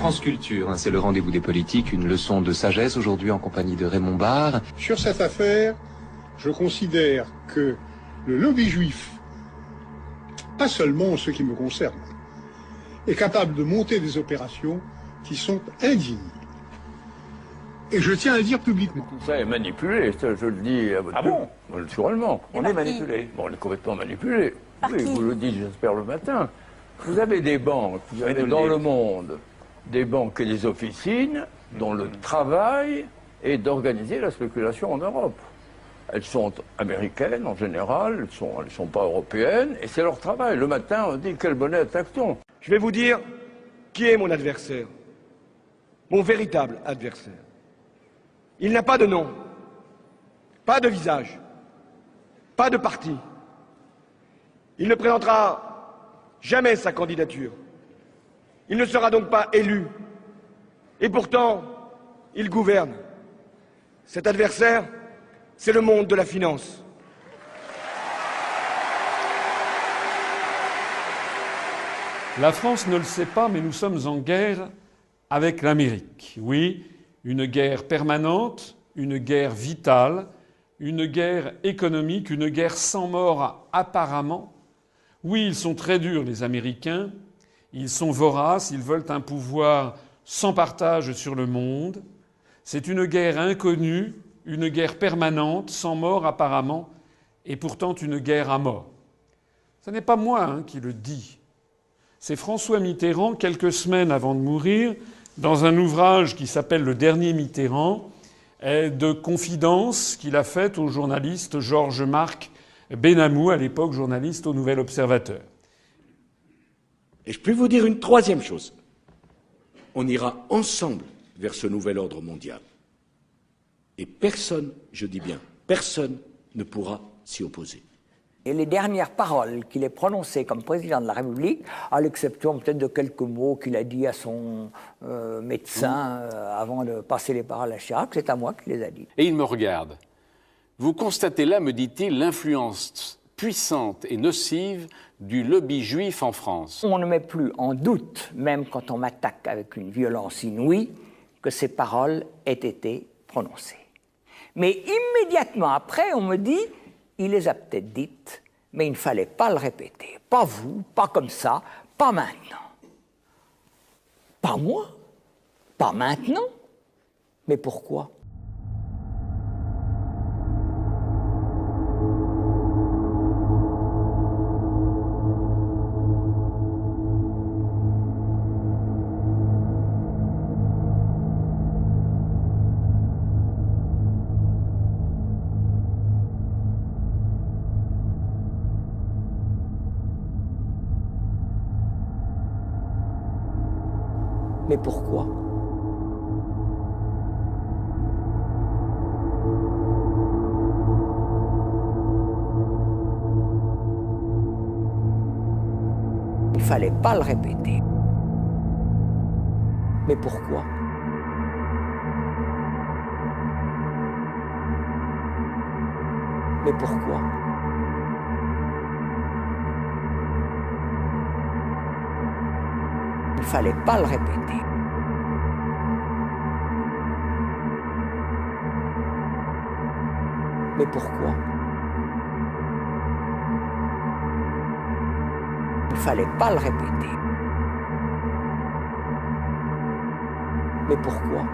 France Culture, hein, c'est le rendez-vous des politiques, une leçon de sagesse aujourd'hui en compagnie de Raymond Barre. Sur cette affaire, je considère que le lobby juif, pas seulement en ce qui me concerne, est capable de monter des opérations qui sont indignes. Et je tiens à le dire publiquement. Tout ça est manipulé, ça je le dis à votre naturellement. On est manipulé. Bon, on est complètement manipulé. Oui, vous le dites, j'espère, le matin. Vous avez des banques, vous avez dans le monde des banques et des officines dont le travail est d'organiser la spéculation en Europe. Elles sont américaines en général, elles sont pas européennes, et c'est leur travail. Le matin, on dit quelle monnaie attaque-t-on? Je vais vous dire qui est mon adversaire, mon véritable adversaire. Il n'a pas de nom, pas de visage, pas de parti. Il ne présentera jamais sa candidature. Il ne sera donc pas élu. Et pourtant, il gouverne. Cet adversaire, c'est le monde de la finance. La France ne le sait pas, mais nous sommes en guerre avec l'Amérique. Oui, une guerre permanente, une guerre vitale, une guerre économique, une guerre sans mort apparemment. Oui, ils sont très durs, les Américains. Ils sont voraces, ils veulent un pouvoir sans partage sur le monde. C'est une guerre inconnue, une guerre permanente, sans mort apparemment, et pourtant une guerre à mort. Ce n'est pas moi qui le dis. C'est François Mitterrand, quelques semaines avant de mourir, dans un ouvrage qui s'appelle Le dernier Mitterrand, de confidence qu'il a faite au journaliste Georges-Marc Benamou, à l'époque journaliste au Nouvel Observateur. Et je peux vous dire une troisième chose. On ira ensemble vers ce nouvel ordre mondial. Et personne, je dis bien, personne ne pourra s'y opposer. Et les dernières paroles qu'il ait prononcées comme président de la République, à l'exception peut-être de quelques mots qu'il a dit à son médecin avant de passer les paroles à Chirac, c'est à moi qu'il les a dit. Et il me regarde. Vous constatez là, me dit-il, l'influence puissante et nocive du lobby juif en France. On ne met plus en doute, même quand on m'attaque avec une violence inouïe, que ces paroles aient été prononcées. Mais immédiatement après, on me dit, il les a peut-être dites, mais il ne fallait pas le répéter. Pas vous, pas comme ça, pas maintenant. Pas moi, pas maintenant. Mais pourquoi ? Mais pourquoi ? Il ne fallait pas le répéter. Mais pourquoi ? Mais pourquoi ? Il ne fallait pas le répéter. Mais pourquoi ? Il ne fallait pas le répéter. Mais pourquoi ?